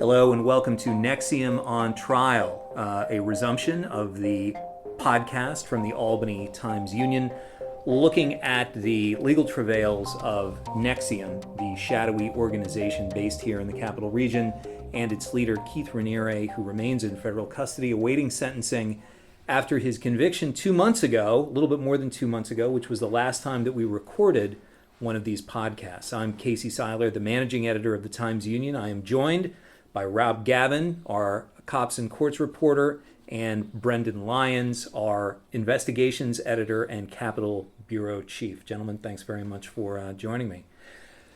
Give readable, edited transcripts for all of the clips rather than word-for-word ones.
Hello and welcome to Nexium on Trial, a resumption of the podcast from the Albany Times-Union, looking at the legal travails of Nexium, the shadowy organization based here in the Capital Region, and its leader Keith Raniere, who remains in federal custody awaiting sentencing after his conviction 2 months ago, a little bit more than 2 months ago, which was the last time that we recorded one of these podcasts. I'm Casey Seiler, the managing editor of the Times-Union. I am joined by Rob Gavin, our Cops and Courts reporter, and Brendan Lyons, our investigations editor and Capitol Bureau chief. Gentlemen, thanks very much for joining me.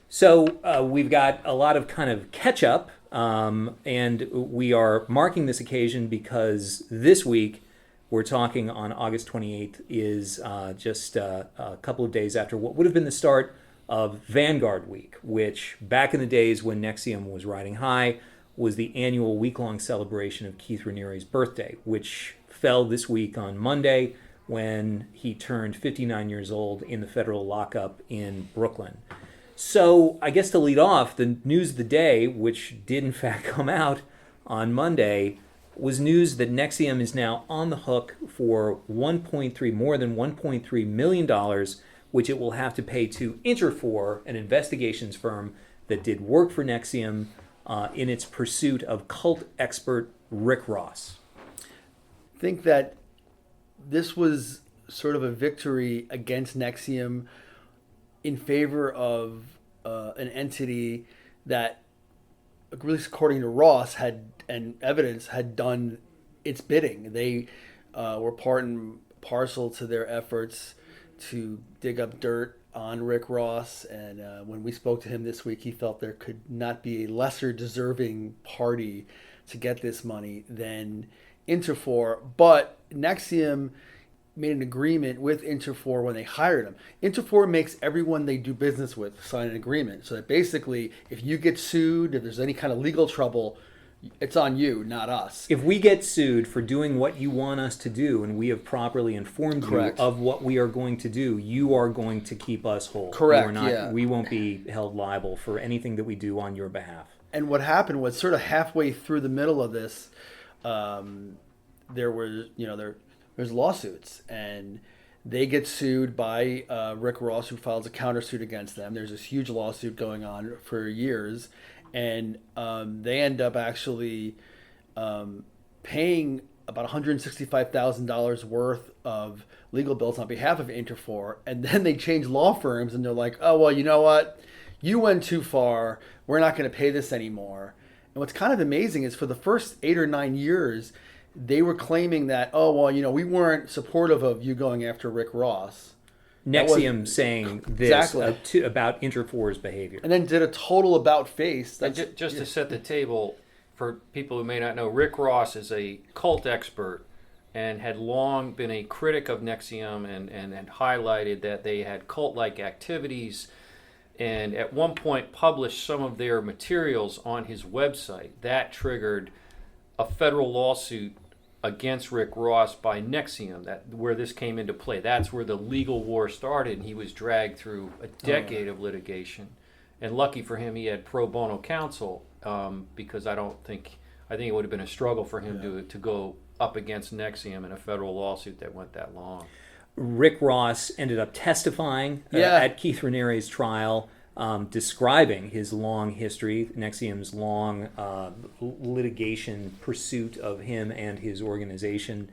So we've got a lot of kind of catch up, and we are marking this occasion because this week we're talking on August 28th is just a couple of days after what would have been the start of Vanguard Week, which back in the days when Nexium was riding high was the annual week-long celebration of Keith Raniere's birthday, which fell this week on Monday when he turned 59 years old in the federal lockup in Brooklyn. So I guess to lead off, the news of the day, which did in fact come out on Monday, was news that Nexium is now on the hook for more than $1.3 million, which it will have to pay to Interfor, an investigations firm that did work for Nexium in its pursuit of cult expert Rick Ross. I think that this was sort of a victory against Nexium in favor of an entity that, at least according to Ross, had done its bidding. They were part and parcel to their efforts to dig up dirt on Rick Ross, and when we spoke to him this week, he felt there could not be a lesser deserving party to get this money than Interfor. But Nexium made an agreement with Interfor when they hired him. Interfor makes everyone they do business with sign an agreement, so that basically if you get sued, if there's any kind of legal trouble, it's on you, not us. If we get sued for doing what you want us to do and we have properly informed Correct. you of what we are going to do, you are going to keep us whole. Correct, We won't be held liable for anything that we do on your behalf. And what happened was sort of halfway through the middle of this, there's lawsuits, and they get sued by Rick Ross, who files a countersuit against them. There's this huge lawsuit going on for years. And they end up actually paying about $165,000 worth of legal bills on behalf of Interfor. And then they change law firms, and they're like, oh, well, you know what? You went too far. We're not going to pay this anymore. And what's kind of amazing is for the first 8 or 9 years, they were claiming that, oh, well, we weren't supportive of you going after Rick Ross. Nexium saying this exactly about Interfor's behavior. And then did a total about face. Just to set the table for people who may not know, Rick Ross is a cult expert and had long been a critic of Nexium and had highlighted that they had cult-like activities, and at one point published some of their materials on his website. That triggered a federal lawsuit against Rick Ross by Nexium, where this came into play. That's where the legal war started, and he was dragged through a decade of litigation. And lucky for him, he had pro bono counsel, because I think it would have been a struggle for him to go up against Nexium in a federal lawsuit that went that long. Rick Ross ended up testifying at Keith Raniere's trial, describing his long history, Nexium's long litigation pursuit of him and his organization.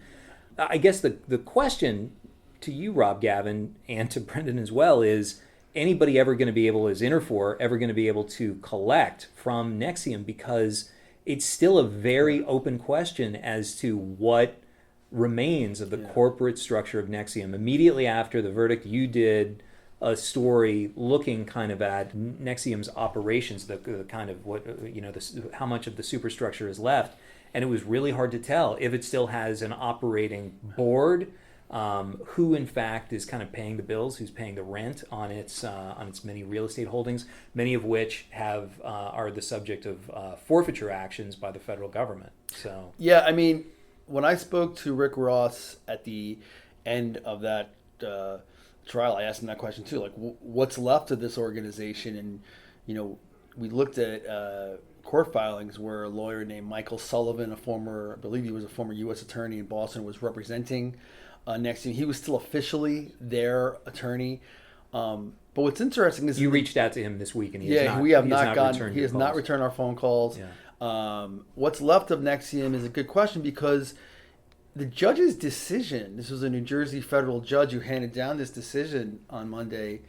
I guess the question to you, Rob Gavin, and to Brendan as well, is anybody ever going to be able, as Interfor, ever going to be able to collect from Nexium? Because it's still a very open question as to what remains of the corporate structure of Nexium. Immediately after the verdict, you did a story looking kind of at Nexium's operations, the kind of how much of the superstructure is left, and it was really hard to tell if it still has an operating board, who in fact is kind of paying the bills, who's paying the rent on its many real estate holdings, many of which are the subject of forfeiture actions by the federal government. So yeah, I mean, when I spoke to Rick Ross at the end of that trial, I asked him that question too, like what's left of this organization? And we looked at court filings where a lawyer named Michael Sullivan, I believe he was a former U.S. attorney in Boston, was representing Nexium. He was still officially their attorney. But what's interesting is you reached out to him this week, and we have not returned he has not returned our phone calls. Yeah. What's left of Nexium is a good question, because the judge's decision, this was a New Jersey federal judge who handed down this decision on Monday.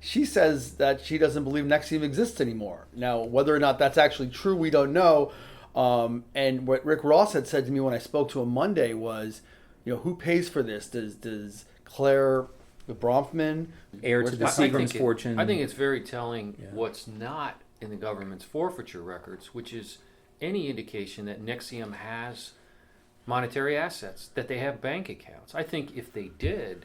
She says that she doesn't believe Nexium exists anymore. Now, whether or not that's actually true, we don't know. And what Rick Ross had said to me when I spoke to him Monday was, who pays for this? Does Claire Bronfman, heir to the Seagram's fortune? I think it's very telling what's not in the government's forfeiture records, which is any indication that Nexium has monetary assets, that they have bank accounts. I think if they did,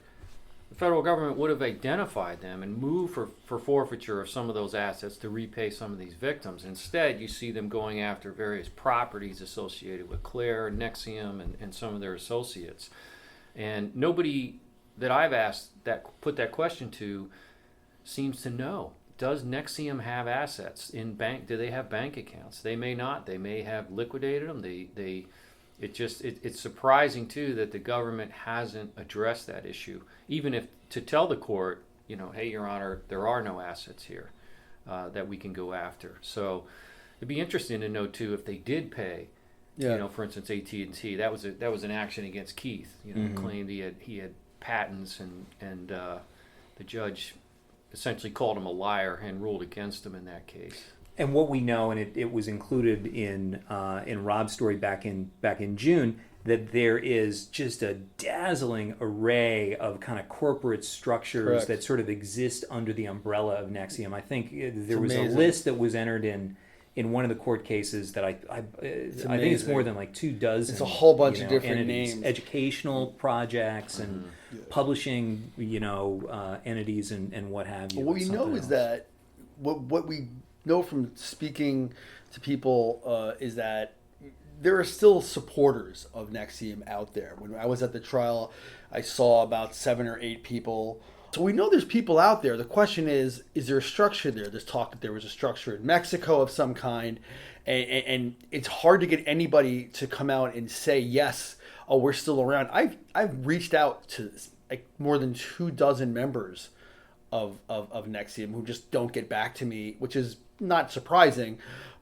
the federal government would have identified them and moved for forfeiture of some of those assets to repay some of these victims. Instead, you see them going after various properties associated with Claire, Nexium, and some of their associates. And nobody that I've asked put that question to seems to know. Does Nexium have assets in bank? Do they have bank accounts? They may not. They may have liquidated them. It's surprising too that the government hasn't addressed that issue, even if to tell the court, hey, Your Honor, there are no assets here that we can go after. So it'd be interesting to know too if they did pay. For instance, AT&T. That was an action against Keith. Claimed he had patents, and the judge essentially called him a liar and ruled against him in that case. And what we know, and it was included in Rob's story back in June, that there is just a dazzling array of kind of corporate structures that sort of exist under the umbrella of Nexium. I think there was a list that was entered in one of the court cases that I think it's more than like 24. It's a whole bunch of different entities, names, educational projects and publishing, entities and what have you. What we know is that what we know from speaking to people is that there are still supporters of Nexium out there. When I was at the trial, I saw about 7 or 8 people. So we know there's people out there. The question is there a structure there? There's talk that there was a structure in Mexico of some kind, and it's hard to get anybody to come out and say, yes, we're still around. I've reached out to like more than 24 members of Nexium who just don't get back to me, which is not surprising,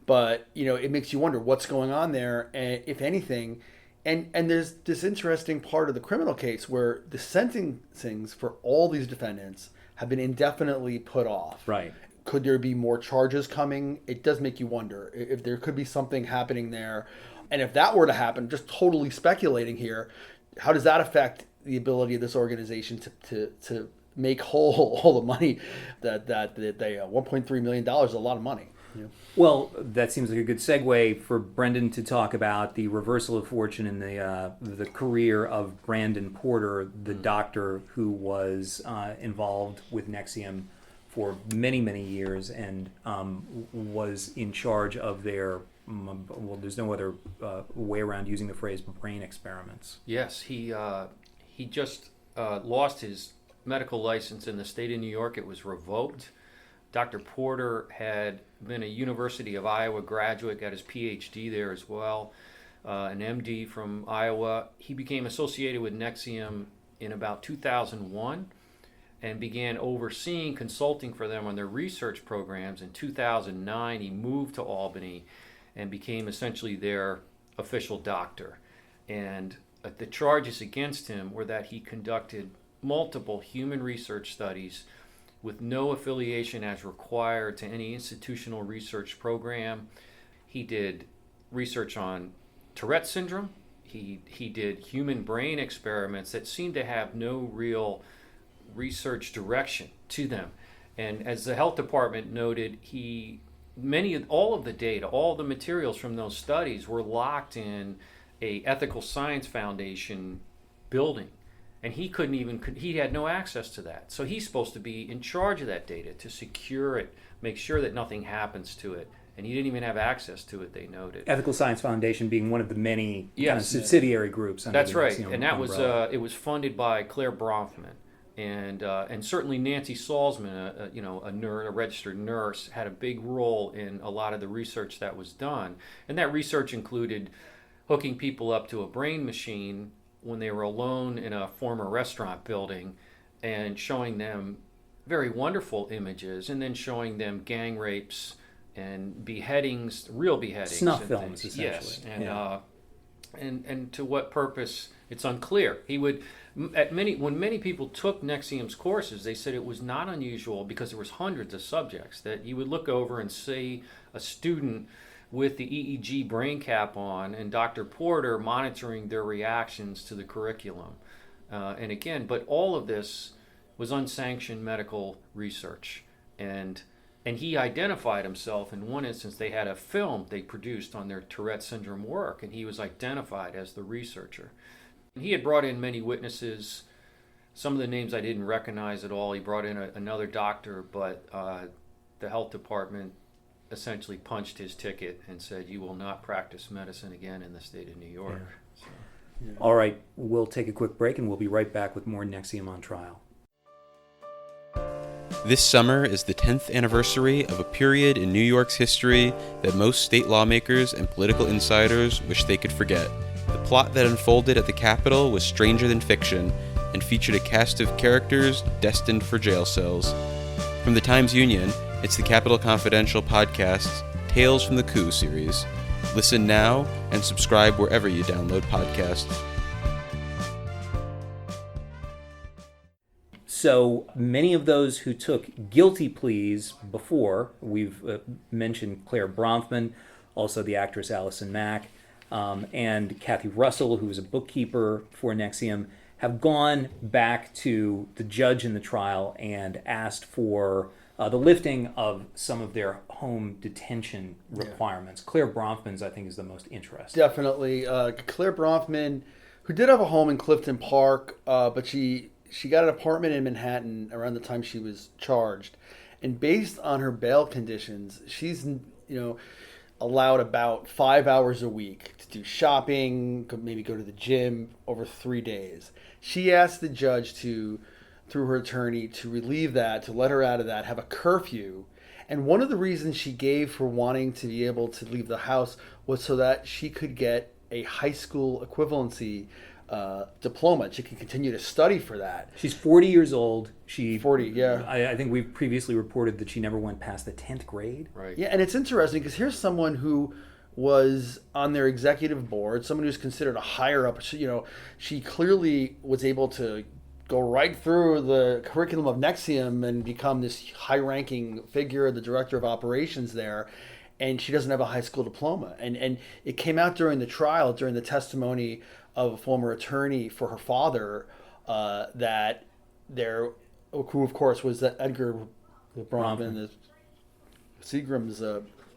but it makes you wonder what's going on there, and if anything. And there's this interesting part of the criminal case where the sentencings for all these defendants have been indefinitely put off. Right. Could there be more charges coming? It does make you wonder if there could be something happening there. And if that were to happen, just totally speculating here, how does that affect the ability of this organization to make whole all the money that they $1.3 million is a lot of money. Yeah. Well, that seems like a good segue for Brendan to talk about the reversal of fortune in the career of Brandon Porter, the doctor who was involved with Nexium for many, many years and was in charge of their, there's no other way around using the phrase brain experiments. Yes, he just lost his medical license in the state of New York. It was revoked. Dr. Porter had been a University of Iowa graduate, got his PhD there as well, an MD from Iowa. He became associated with Nexium in about 2001 and began overseeing consulting for them on their research programs. In 2009, he moved to Albany and became essentially their official doctor. And the charges against him were that he conducted multiple human research studies with no affiliation as required to any institutional research program. He did research on Tourette syndrome. He did human brain experiments that seemed to have no real research direction to them. And as the health department noted, all of the data, all the materials from those studies were locked in a Ethical Science Foundation building. And he had no access to that. So he's supposed to be in charge of that data to secure it, make sure that nothing happens to it. And he didn't even have access to it, they noted. Ethical Science Foundation being one of the many kind of subsidiary groups. That's right. And that was it was funded by Claire Bronfman. And certainly Nancy Salzman, a registered nurse, had a big role in a lot of the research that was done. And that research included hooking people up to a brain machine when they were alone in a former restaurant building and showing them very wonderful images, and then showing them gang rapes and beheadings, real beheadings. Snuff and films, things. essentially. Yes, and to what purpose, it's unclear. He would, when many people took Nexium's courses, they said it was not unusual, because there was hundreds of subjects, that you would look over and see a student with the EEG brain cap on and Dr. Porter monitoring their reactions to the curriculum. And again, but all of this was unsanctioned medical research. And he identified himself. In one instance, they had a film they produced on their Tourette syndrome work, and he was identified as the researcher. And he had brought in many witnesses. Some of the names I didn't recognize at all. He brought in another doctor, but the health department essentially punched his ticket and said, "You will not practice medicine again in the state of New York." Yeah. So. Yeah. All right, we'll take a quick break, and we'll be right back with more Nexium on Trial. This summer is the 10th anniversary of a period in New York's history that most state lawmakers and political insiders wish they could forget. The plot that unfolded at the Capitol was stranger than fiction and featured a cast of characters destined for jail cells. From the Times-Union, it's the Capitol Confidential podcast's Tales from the Coup series. Listen now and subscribe wherever you download podcasts. So many of those who took guilty pleas before, we've mentioned Claire Bronfman, also the actress Allison Mack, and Kathy Russell, who was a bookkeeper for Nexium, have gone back to the judge in the trial and asked for the lifting of some of their home detention requirements. Claire Bronfman's, I think, is the most interesting. Definitely. Claire Bronfman, who did have a home in Clifton Park, but she got an apartment in Manhattan around the time she was charged. And based on her bail conditions, she's, allowed about 5 hours a week to do shopping, maybe go to the gym over 3 days. She asked the judge through her attorney, to relieve that, to let her out of that, have a curfew. And one of the reasons she gave for wanting to be able to leave the house was so that she could get a high school equivalency diploma. She can continue to study for that. She's 40 years old. 40, yeah. I think we've previously reported that she never went past the 10th grade. Right. Yeah, and it's interesting because here's someone who was on their executive board, someone who's considered a higher up. She clearly was able to go right through the curriculum of Nexium and become this high-ranking figure, the director of operations there, and she doesn't have a high school diploma. And it came out during the trial, during the testimony of a former attorney for her father, that who of course was Edgar Bronfman, the Seagram's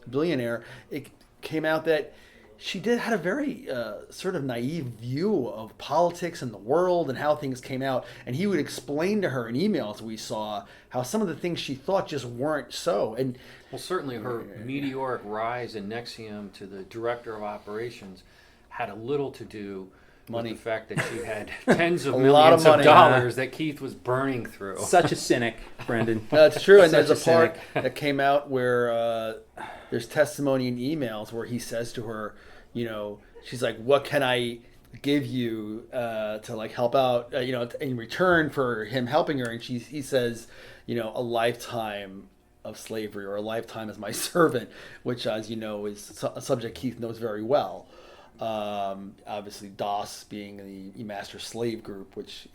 billionaire. It came out that she had a very sort of naive view of politics and the world and how things came out. And he would explain to her in emails we saw how some of the things she thought just weren't so. And well, certainly her meteoric rise in Nexium to the director of operations had a little to do with the fact that she had tens of millions of dollars that Keith was burning through. Such a cynic, Brendan. That's true. And Such there's a part cynic. that came out where there's testimony in emails where he says to her, she's like, "What can I give you to like help out, in return for him helping her?" And he says, "A lifetime of slavery, or a lifetime as my servant," which, as you know, is a subject Keith knows very well. Obviously, DOS being the master slave group, which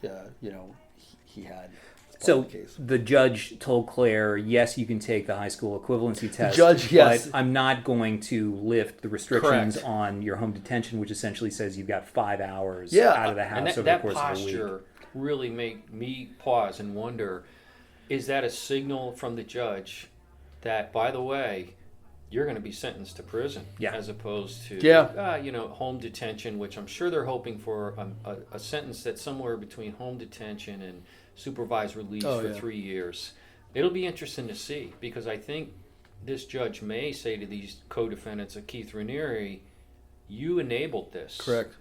he had. So the judge told Claire, "Yes, you can take the high school equivalency test, judge, yes. but I'm not going to lift the restrictions Correct. on your home detention," which essentially says you've got 5 hours Yeah. out of the house And over that the course of a week. posture really made me pause and wonder, is that a signal from the judge that, by the way, you're going to be sentenced to prison, as opposed to home detention, which I'm sure they're hoping for a sentence that's somewhere between home detention and supervised release for 3 years. It'll be interesting to see, because I think this judge may say to these co-defendants of Keith Raniere, "You enabled this." Correct.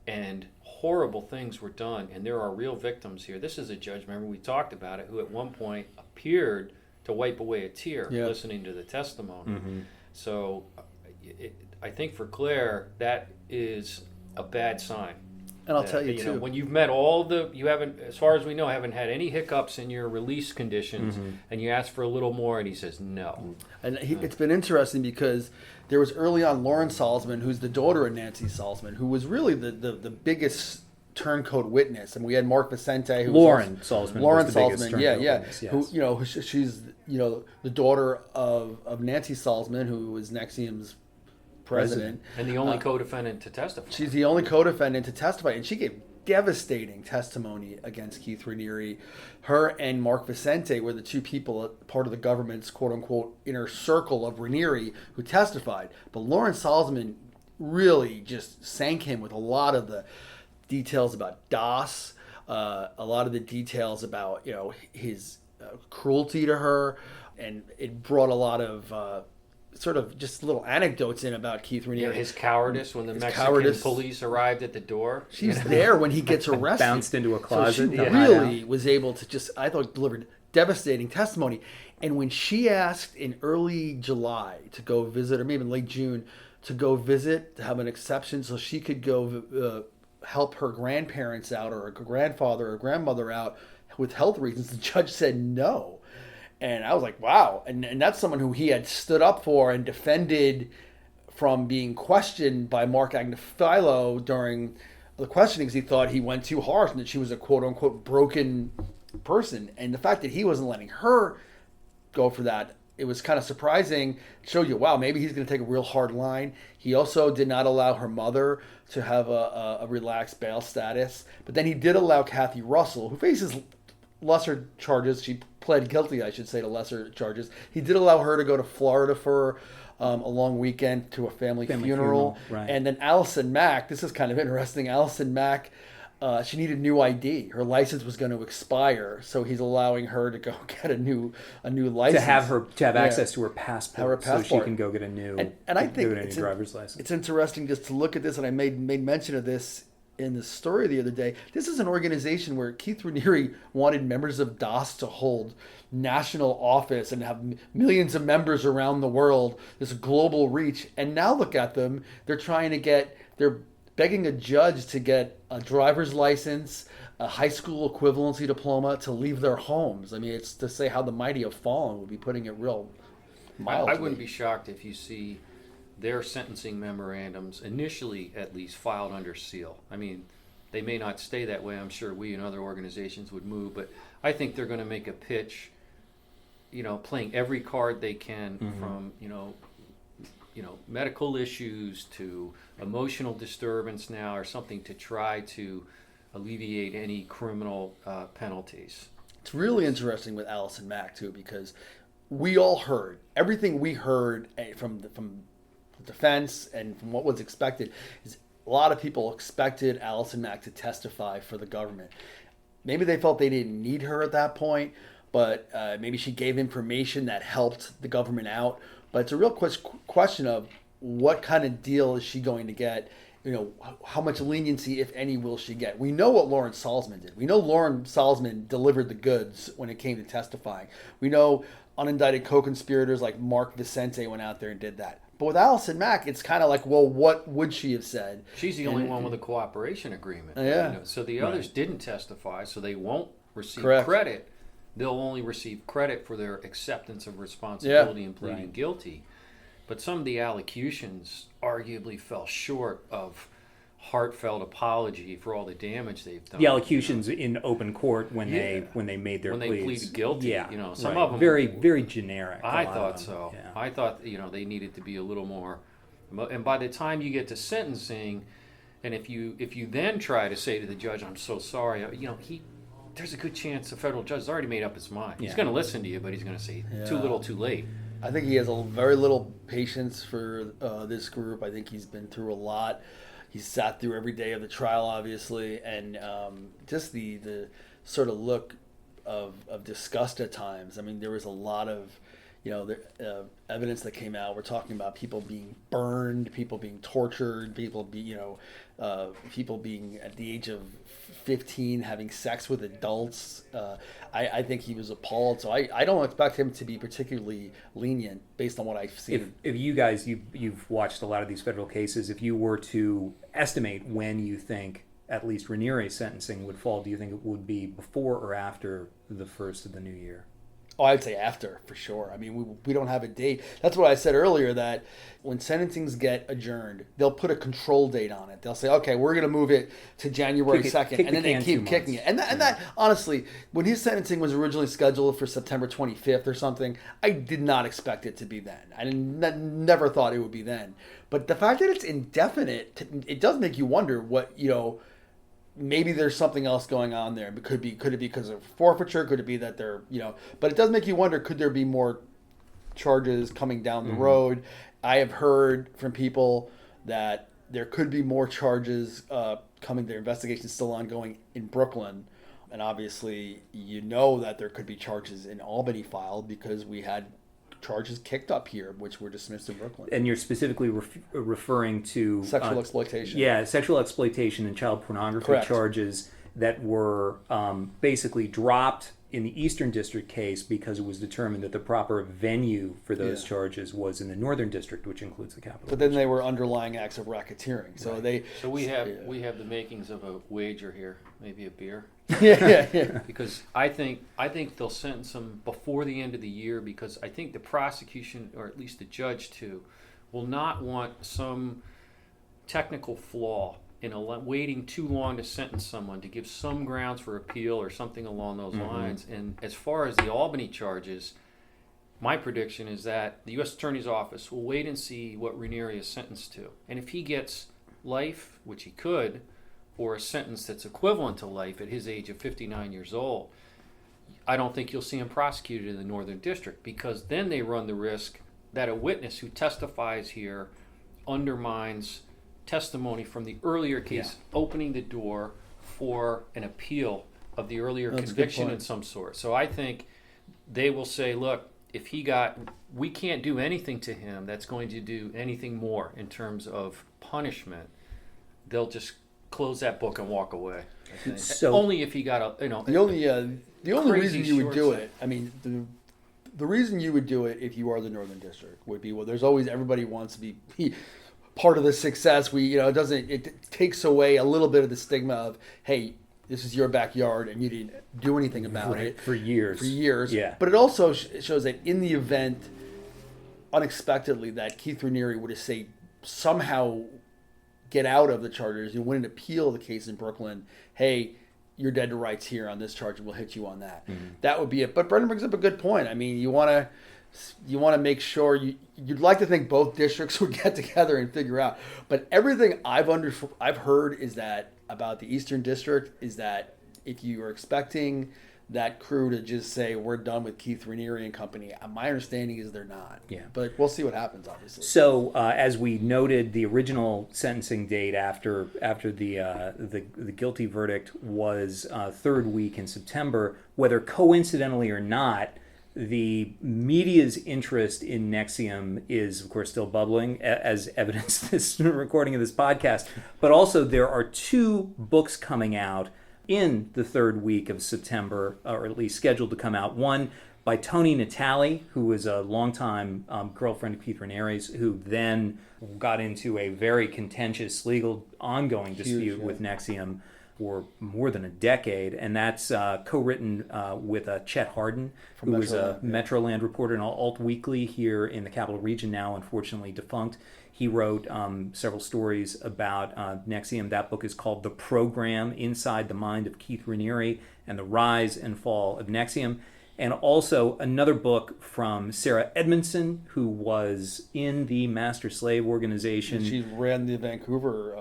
And horrible things were done, and there are real victims here. This is a judge, remember we talked about it, who at one point appeared to wipe away a tear listening to the testimony. So I think for Claire, that is a bad sign. And I'll tell you know, too, when you've met all you haven't, as far as we know, haven't had any hiccups in your release conditions, and you ask for a little more, and he says no. And it's been interesting because there was early on Lauren Salzman, who's the daughter of Nancy Salzman, who was really the biggest turncoat witness. And we had Mark Vicente, who Lauren Salzman. Lauren was the biggest Salzman, yeah. witness, yes. Who she's the daughter of Nancy Salzman, who was Nexium's president. And the only co-defendant to testify. She's the only co-defendant to testify, and she gave devastating testimony against Keith Raniere. Her and Mark Vicente were the two people, part of the government's quote-unquote inner circle of Raniere, who testified. But Lauren Salzman really just sank him with a lot of the details about DOS, a lot of the details about his cruelty to her, and it brought a lot of sort of just little anecdotes in about Keith Raniere. His cowardice when the Mexican police arrived at the door. She's there when he gets arrested. Bounced into a closet. So she really was able to I thought, delivered devastating testimony. And when she asked in early July to go visit, or maybe in late June, to go visit, to have an exception so she could go help her grandparents out, or her grandfather or grandmother out with health reasons, the judge said no. And I was like, wow. And that's someone who he had stood up for and defended from being questioned by Mark Agnifilo during the questioning, because he thought he went too harsh and that she was a quote-unquote broken person. And the fact that he wasn't letting her go for that, it was kind of surprising. It showed you, wow, maybe he's going to take a real hard line. He also did not allow her mother to have a relaxed bail status. But then he did allow Kathy Russell, who faces lesser charges. She pled guilty, I should say, to lesser charges. He did allow her to go to Florida for a long weekend to a family funeral. Right. And then Allison Mack, this is kind of interesting. Allison Mack, she needed new ID. Her license was going to expire, so he's allowing her to go get a new license. To have access to her passport, so she can go get a new and I think it's driver's license. It's interesting just to look at this, and I made mention of this in the story the other day. This is an organization where Keith Raniere wanted members of DOS to hold national office and have millions of members around the world, this global reach. And now look at them. They're begging a judge to get a driver's license, a high school equivalency diploma to leave their homes. I mean, it's to say how the mighty have fallen would be putting it real mildly. I wouldn't be shocked if you see their sentencing memorandums, initially at least, filed under seal. I mean, they may not stay that way. I'm sure we and other organizations would move, but I think they're going to make a pitch, playing every card they can, from, medical issues to emotional disturbance now, or something to try to alleviate any criminal penalties. It's really interesting with Allison Mack, too, because we all heard, everything we heard from defense and from what was expected is a lot of people expected Allison Mack to testify for the government. Maybe they felt they didn't need her at that point, but maybe she gave information that helped the government out. But it's a real question of what kind of deal is she going to get? How much leniency, if any, will she get? We know what Lauren Salzman did. We know Lauren Salzman delivered the goods when it came to testifying. We know unindicted co-conspirators like Mark Vicente went out there and did that. But with Allison Mack, it's kind of like, well, what would she have said? She's the only one with a cooperation agreement. Yeah. So the others didn't testify, so they won't receive Correct. credit. They'll only receive credit for their acceptance of responsibility and pleading guilty. But some of the allocutions arguably fell short of heartfelt apology for all the damage they've done. The allocutions in open court when they made their pleas. When they pleaded guilty. Yeah. Some of them very, very generic. I thought so. Yeah. I thought, they needed to be a little more. And by the time you get to sentencing, and if you then try to say to the judge, "I'm so sorry," there's a good chance the federal judge has already made up his mind. He's going to listen to you, but he's going to say too little, too late. I think he has a very little patience for this group. I think he's been through a lot. He's sat through every day of the trial, obviously, and just the sort of look of disgust at times. I mean, there was a lot of evidence that came out. We're talking about people being burned, people being tortured, people people being at the age of 15 having sex with adults. I think he was appalled. So I don't expect him to be particularly lenient based on what I've seen. If you guys, you've watched a lot of these federal cases, if you were to estimate when you think at least Ranieri's sentencing would fall, do you think it would be before or after the first of the new year? Oh, I'd say after, for sure. I mean, we don't have a date. That's what I said earlier, that when sentencings get adjourned, they'll put a control date on it. They'll say, okay, we're going to move it to January 2nd, and then they keep kicking it. And that, honestly, when his sentencing was originally scheduled for September 25th or something, I did not expect it to be then. I never thought it would be then. But the fact that it's indefinite, it does make you wonder what, maybe there's something else going on there. Could it be because of forfeiture? Could it be that they're, but it does make you wonder, could there be more charges coming down the road? I have heard from people that there could be more charges coming. Their investigation is still ongoing in Brooklyn. And obviously, that there could be charges in Albany filed because we had charges kicked up here, which were dismissed in Brooklyn. And you're specifically referring to sexual exploitation. Yeah, sexual exploitation and child pornography charges that were basically dropped in the Eastern District case because it was determined that the proper venue for those charges was in the Northern District, which includes the capital. But then they were underlying acts of racketeering. So So we have the makings of a wager here, maybe a beer. yeah. Because I think they'll sentence him before the end of the year, because I think the prosecution, or at least the judge too, will not want some technical flaw in waiting too long to sentence someone, to give some grounds for appeal or something along those lines. And as far as the Albany charges, my prediction is that the U.S. Attorney's Office will wait and see what Ranieri is sentenced to. And if he gets life, which he could, or a sentence that's equivalent to life at his age of 59 years old, I don't think you'll see him prosecuted in the Northern District, because then they run the risk that a witness who testifies here undermines testimony from the earlier case, opening the door for an appeal of the earlier conviction in some sort. So I think they will say, look, if we can't do anything to him that's going to do anything more in terms of punishment. They'll just close that book and walk away. I think. So only if he got the only crazy reason you would do short it, I mean, the reason you would do it if you are the Northern District would be, well, there's always, everybody wants to be part of the success. It takes away a little bit of the stigma of, hey, this is your backyard and you didn't do anything about it for years. Yeah. But it also shows that in the event, unexpectedly, that Keith Raniere would have somehow get out of the charges, you wouldn't appeal the case in Brooklyn, hey, you're dead to rights here on this charge and we'll hit you on that. That would be it. But Brendan brings up a good point. I mean, you want to make sure you'd like to think both districts would get together and figure out. But everything I've heard is that about the Eastern District is that if you are expecting that crew to just say we're done with Keith Raniere and company, my understanding is they're not. Yeah. But we'll see what happens, obviously. So as we noted, the original sentencing date after the guilty verdict was third week in September. Whether coincidentally or not, the media's interest in NXIVM is, of course, still bubbling, as evidenced this recording of this podcast. But also, there are two books coming out in the third week of September, or at least scheduled to come out. One by Tony Natale, who was a longtime girlfriend of Keith Raniere's, who then got into a very contentious legal ongoing dispute with NXIVM for more than a decade, and that's co-written with Chet Hardin, who was a Metroland reporter in Alt Weekly here in the Capital Region, now unfortunately defunct. He wrote several stories about NXIVM. That book is called The Program: Inside the Mind of Keith Raniere and the Rise and Fall of NXIVM. And also another book from Sarah Edmondson, who was in the Master Slave Organization. And she ran the Vancouver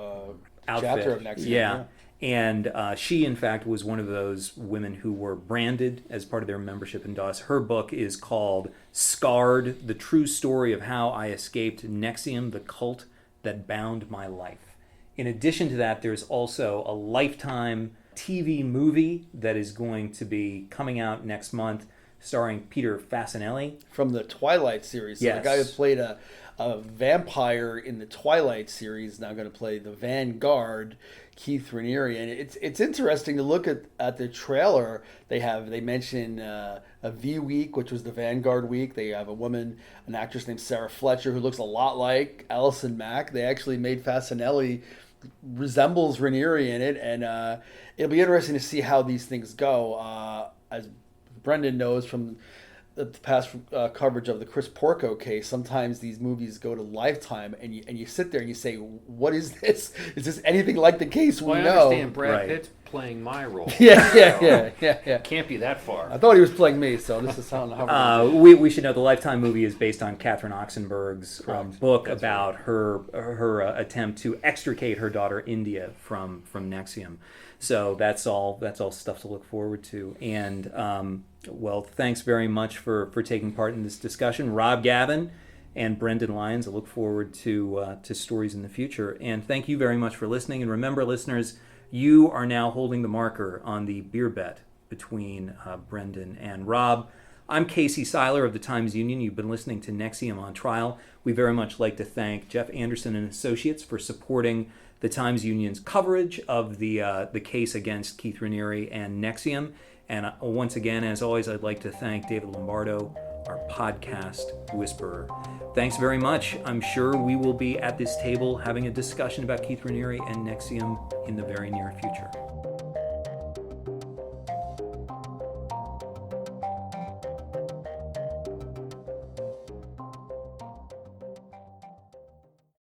outfit. Chapter of NXIVM. Yeah. And she, in fact, was one of those women who were branded as part of their membership in DOS. Her book is called Scarred: The True Story of How I Escaped NXIVM, the Cult That Bound My Life. In addition to that, there's also a Lifetime TV movie that is going to be coming out next month, starring Peter Fasinelli. From the Twilight series. So Yes. the guy who played a vampire in the Twilight series is now going to play the Vanguard, Keith Raniere. And it's interesting to look at the trailer. They mention a V week, which was the Vanguard week. They have a woman, an actress named Sarah Fletcher, who looks a lot like Allison Mack. They actually made Fasinelli resembles Raniere in it, and it'll be interesting to see how these things go. As Brendan knows from the past coverage of the Chris Porco case, sometimes these movies go to Lifetime, and you sit there and you say, "What is this? Is this anything like the case we Well, I know?" understand Brad Right. Pitt's playing my role. Yeah. Can't be that far. I thought he was playing me, so this is how. We should know the Lifetime movie is based on Catherine Oxenberg's Correct. book about her attempt to extricate her daughter India from NXIVM. So that's all stuff to look forward to. And well, thanks very much for taking part in this discussion, Rob Gavin and Brendan Lyons. I look forward to stories in the future. And thank you very much for listening. And remember, listeners, you are now holding the marker on the beer bet between Brendan and Rob. I'm Casey Seiler of the Times-Union. You've been listening to NXIVM on Trial. We very much like to thank Jeff Anderson and Associates for supporting the Times-Union's coverage of the case against Keith Raniere and NXIVM. And once again, as always, I'd like to thank David Lombardo, our podcast whisperer. Thanks very much. I'm sure we will be at this table having a discussion about Keith Raniere and NXIVM in the very near future.